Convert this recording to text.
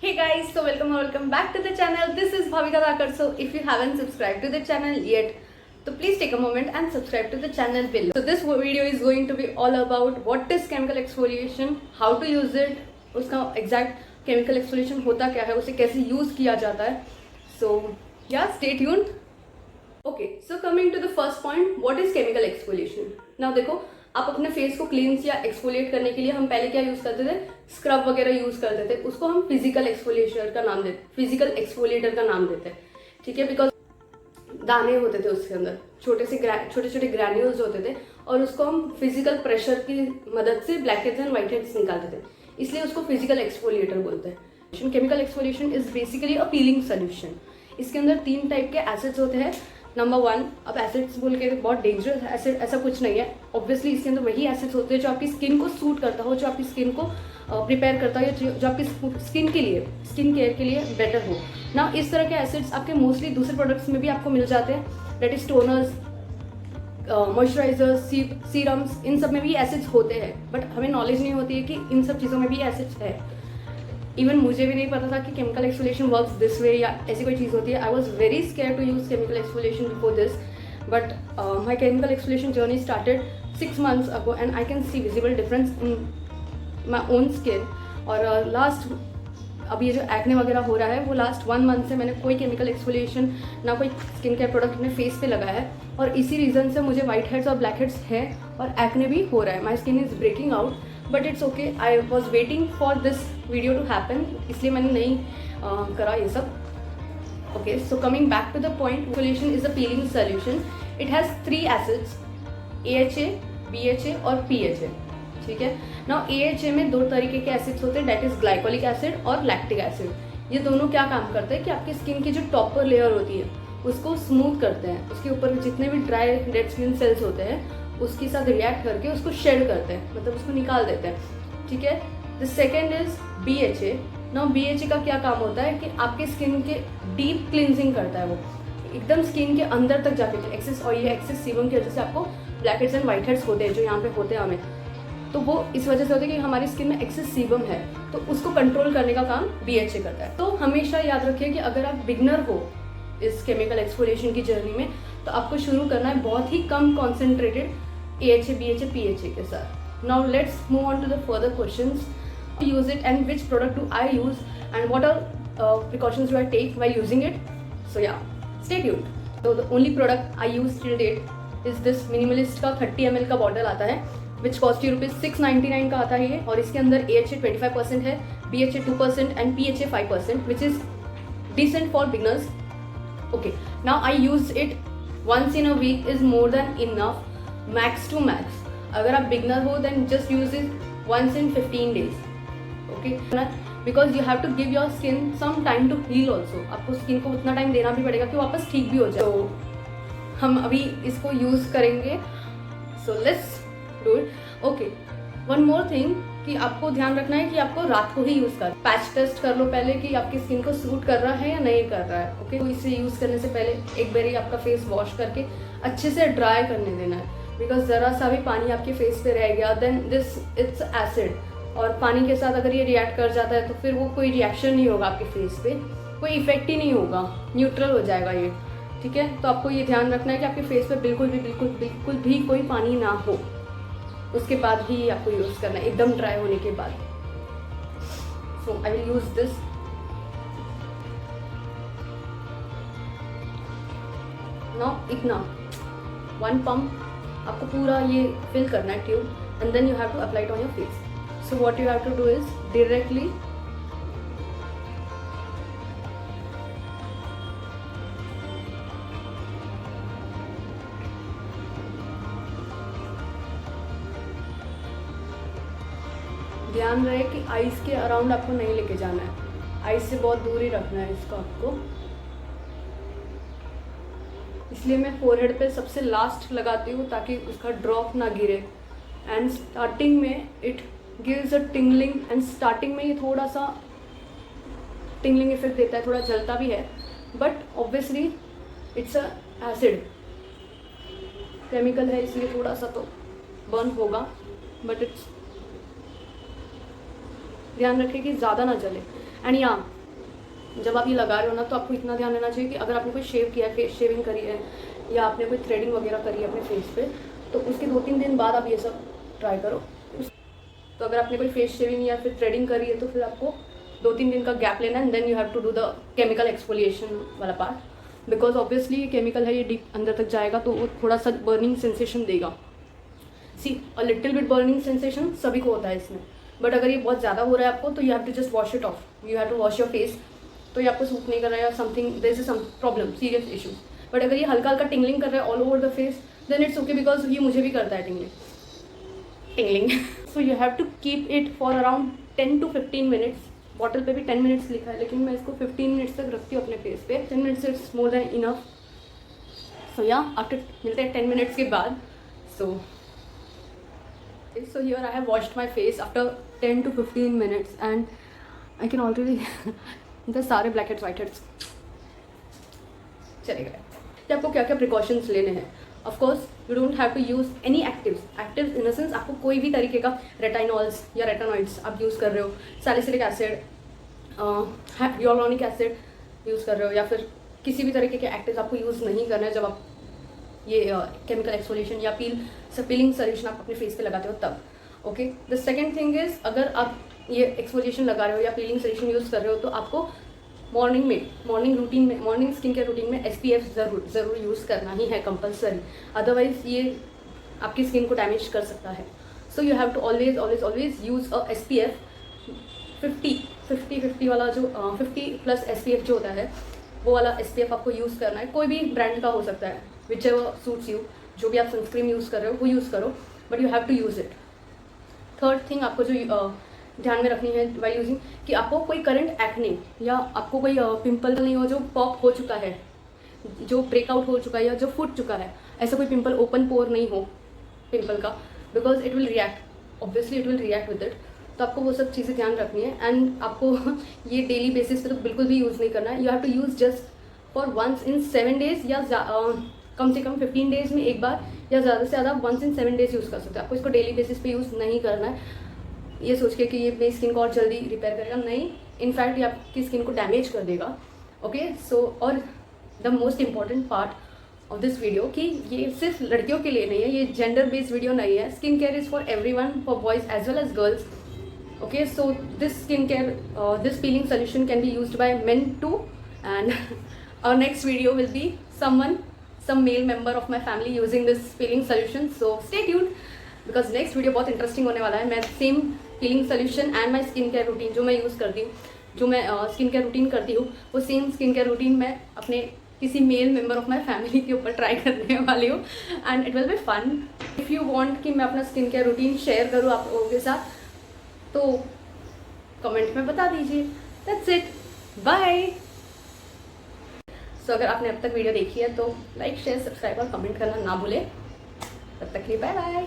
Hey guys, so welcome back to the channel. This is Bhavika Thakar. So if you haven't subscribed to the channel yet, so please take a moment and subscribe to the channel below. So this video is going to be all about what is chemical exfoliation, how to use it, उसका exact chemical exfoliation होता क्या है, उसे कैसे use किया जाता है. So yeah, stay tuned. Okay, so coming to the first point, what is chemical exfoliation? Now देखो, आप अपने फेस को क्लींस या एक्सफोलिएट करने के लिए हम पहले क्या यूज करते थे, स्क्रब वगैरह यूज करते थे. उसको हम फिजिकल एक्सफोलिएटर का नाम देते, फिजिकल एक्सफोलिएटर का नाम देते हैं. ठीक है, बिकॉज दाने होते थे उसके अंदर, छोटे छोटे ग्रैन्यूल्स होते थे और उसको हम फिजिकल प्रेशर की मदद से black heads and white heads निकालते थे, इसलिए उसको फिजिकल एक्सफोलिएटर बोलते हैं. Chemical exfoliation is basically a peeling solution. इसके अंदर 3 टाइप के एसिड्स होते हैं. नंबर 1, अब एसिड्स बोल के बहुत डेंजरस एसिड ऐसा कुछ नहीं है. ऑब्वियसली इसके अंदर वही एसिड्स होते हैं जो आपकी स्किन को सूट करता हो, जो आपकी स्किन को प्रिपेयर करता हो, या जो आपकी स्किन के लिए, स्किन केयर के लिए बेटर हो ना. इस तरह के एसिड्स आपके मोस्टली दूसरे प्रोडक्ट्स में भी आपको मिल जाते हैं. That is toners, moisturisers, serums, इन सब में भी एसिड्स होते हैं. बट हमें नॉलेज नहीं होती है कि इन सब चीज़ों में भी एसिड्स है. इवन मुझे भी नहीं पता था कि chemical exfoliation works this way या ऐसी कोई चीज़ होती है. I was very scare to use chemical exfoliation before this, but my chemical exfoliation journey started 6 months ago and I can see visible difference in my own skin. और last अब ये जो एक्ने वगैरह हो रहा है वो लास्ट 1 month से मैंने कोई केमिकल एक्सफोलिएशन ना कोई स्किन केयर प्रोडक्ट अपने फेस पे लगाया है, और इसी रीज़न से मुझे वाइट हेड्स और ब्लैक हेड्स है और एक्ने भी हो रहा है. My skin is breaking out, but it's okay. I was waiting for this video to happen, इसलिए मैंने नहीं करा ये सब. Okay, so coming back to the point, exfoliation is a peeling solution. It has 3 acids, AHA, BHA और PHA. ठीक है. Now AHA में 2 तरीके के एसिड्स होते हैं, डेट इज ग्लाइकोलिक एसिड और लैक्टिक एसिड. ये दोनों क्या काम करते हैं कि आपकी स्किन की जो टॉपर लेयर होती है उसको स्मूथ करते हैं. उसके ऊपर जितने भी ड्राई डेड स्किन सेल्स होते हैं उसके साथ रिएक्ट करके उसको शेड करते हैं, मतलब उसको निकाल देते हैं. ठीक है. The second is BHA. Now BHA का क्या काम होता है कि आपके स्किन के डीप क्लिनजिंग करता है. वो एकदम स्किन के अंदर तक जाके, एक्सेस ऑयल, एक्सेस सीबम की वजह से आपको black heads and white heads होते हैं जो यहाँ पे होते हैं हमें, तो वो इस वजह से होते हैं कि हमारी स्किन में एक्सेस सीबम है, तो उसको कंट्रोल करने का काम BHA करता है. तो हमेशा याद रखिए कि अगर आप बिगनर हो इस केमिकल एक्सफोलिएशन की जर्नी में, तो आपको शुरू करना है बहुत ही कम कॉन्सेंट्रेटेड AHA, BHA, PHA के साथ. Now let's move on to the further questions. Use it and which product do I use and what are precautions do I take while using it. So yeah, stay tuned. तो the only product I use till date is this minimalist का 30 ml का bottle आता है, which cost you ₹699 का आता है ये, और इसके अंदर AHA 25% है, BHA 2% and PHA 5%, which is decent for beginners. Okay, now I use it once in a week is more than enough, max to max. अगर आप बिगनर हो then just use it once in 15 days. Okay, because you have to give your skin some time to heal also. आपको skin को उतना time देना भी पड़ेगा कि वापस ठीक भी हो जाए. तो हम अभी इसको यूज करेंगे, so let's do it. Okay, one more thing कि आपको ध्यान रखना है कि आपको रात को ही यूज कर, पैच टेस्ट कर लो पहले कि आपकी स्किन को सूट कर रहा है या नहीं कर रहा है. ओके, तो इसे यूज करने से पहले एक बार ही आपका फेस वॉश करके अच्छे से ड्राई करने देना है, बिकॉज जरा सा भी पानी आपके फेस पे रह गया देन दिस इट्स एसिड, और पानी के साथ अगर ये रिएक्ट कर जाता है तो फिर वो कोई रिएक्शन नहीं होगा आपके फेस पे, कोई इफेक्ट ही नहीं होगा, न्यूट्रल हो जाएगा ये. ठीक है, तो आपको ये ध्यान रखना है कि आपके फेस पे बिल्कुल भी कोई पानी ना हो, उसके बाद ही आपको यूज करना है, एकदम ड्राई होने के बाद. So I will use this. Now इतना 1 pump आपको पूरा ये फिल करना है tube, and then you have to apply it on your face. So what you have to do is directly ध्यान रहे कि आइस के अराउंड आपको नहीं लेके जाना है, आइस से बहुत दूर ही रखना है इसको आपको. इसलिए मैं फोरहेड पे सबसे लास्ट लगाती हूँ ताकि उसका ड्रॉप ना गिरे. एंड स्टार्टिंग में it gives a tingling, and starting में ये थोड़ा सा टिंगलिंग इफेक्ट देता है, थोड़ा जलता भी है, but obviously it's a acid, chemical है, इसलिए थोड़ा सा तो बर्न होगा, बट इट्स ध्यान रखें कि ज़्यादा ना जले. एंड या जब आप ये लगा रहे हो ना, तो आपको इतना ध्यान देना चाहिए कि अगर आपने कोई शेव किया है, फेस शेविंग करी है या आपने कोई थ्रेडिंग वगैरह करी है अपने फेस पे, तो उसके 2-3 दिन बाद आप ये सब ट्राई करो। तो अगर आपने कोई फेस शेविंग या फिर थ्रेडिंग करी है तो फिर आपको 2-3 दिन का गैप लेना है, and then you have to do the chemical exfoliation वाला पार्ट, बिकॉज ऑब्वियसली ये केमिकल है, ये डीप अंदर तक जाएगा तो वो थोड़ा सा बर्निंग सेंसेशन देगा। See a little bit burning sensation सभी को होता है इसमें, बट अगर ये बहुत ज़्यादा हो रहा है आपको, तो you have to just wash it off, you have to wash your face. तो ये आपको सूट नहीं कर रहा है या something, there is some problem, serious issue. But अगर ये हल्का हल्का टिंगलिंग कर रहा है all over the face, then it's okay, because ये मुझे भी करता है tingling. So you have to keep it for around 10 to 15 minutes. Bottle पे भी 10 मिनट्स लिखा है, लेकिन मैं इसको 15 मिनट्स तक रखती हूँ अपने फेस पे। 10 minutes it's more than enough. So yeah after मिलते हैं 10 मिनट्स के बाद। सो here I have washed my face after 10 to 15 minutes and I can already the सारे black heads white heads चले गए। कि आपको क्या क्या प्रिकॉशंस लेने हैं। Of course you don't have to use any actives in the sense, आपको कोई भी तरीके का रेटाइनॉल्स या रेटानॉइड्स आप यूज़ कर रहे हो, सैलिसिलिक एसिड, ह्यालुरोनिक एसिड यूज़ कर रहे हो, या फिर किसी भी तरीके के एक्टिव्स आपको यूज़ नहीं करना है जब आप ये केमिकल एक्सफोलिएशन या पीलिंग सोल्यूशन आप अपने फेस पे लगाते हो तब। Okay, the second thing is, अगर आप ये एक्सफोलिएशन लगा रहे हो या पीलिंग सोल्यूशन यूज़ कर रहे हो, तो आपको मॉर्निंग स्किन केयर रूटीन में SPF ज़रूर यूज़ करना ही है, कंपलसरी। अदरवाइज ये आपकी स्किन को डैमेज कर सकता है। So you have to always use a SPF 50 वाला, जो 50+ SPF जो होता है, वो वाला SPF आपको यूज़ करना है। कोई भी ब्रांड का हो सकता है, विच एवर सूट्स यू। जो भी आप सनस्क्रीन यूज़ कर रहे हो वो यूज़ करो, but you have to use it. Third thing आपको जो ध्यान में रखनी है वाइल यूजिंग, कि आपको कोई करंट एक्ने या आपको कोई पिंपल नहीं हो जो पॉप हो चुका है, जो ब्रेकआउट हो चुका है या जो फूट चुका है, ऐसा कोई पिंपल, ओपन पोर नहीं हो पिंपल का, because it will react, obviously it will react with it. तो आपको वो सब चीज़ें ध्यान रखनी है। एंड आपको ये डेली बेसिस पे तो बिल्कुल भी यूज़ नहीं करना है। You have to use just for once in 7 days, या कम से कम 15 days में एक बार, या ज़्यादा से ज़्यादा वंस इन 7 days यूज़ कर सकते हो। आपको इसको डेली बेसिस पे यूज़ नहीं करना है ये सोच के कि ये मेरी स्किन को और जल्दी रिपेयर करेगा, नहीं, इनफैक्ट ये आपकी स्किन को डैमेज कर देगा। ओके, सो और the most important part of this video, कि ये सिर्फ लड़कियों के लिए नहीं है, ये जेंडर बेस्ड वीडियो नहीं है। Skin care is for everyone, for boys as well as girls. Okay, so this this peeling solution can be used by men too, and our next video will be some male member of my family using this peeling solution, so stay tuned because next video बहुत interesting होने वाला है। मैं same peeling solution and my skin care routine जो मैं use करती हूँ, जो मैं स्किन केयर रूटीन करती हूँ, वो सेम स्किन केयर रूटीन मैं अपने किसी male member of my family के ऊपर ट्राई करने वाली हूँ, and it will be fun. If you want कि मैं अपना स्किन केयर रूटीन शेयर करूँ आप लोगों के साथ, तो कमेंट में बता दीजिए। That's it, bye. सो अगर आपने अब तक वीडियो देखी है तो लाइक, शेयर, सब्सक्राइब और कमेंट करना ना भूलें। तब तक के लिए बाय बाय।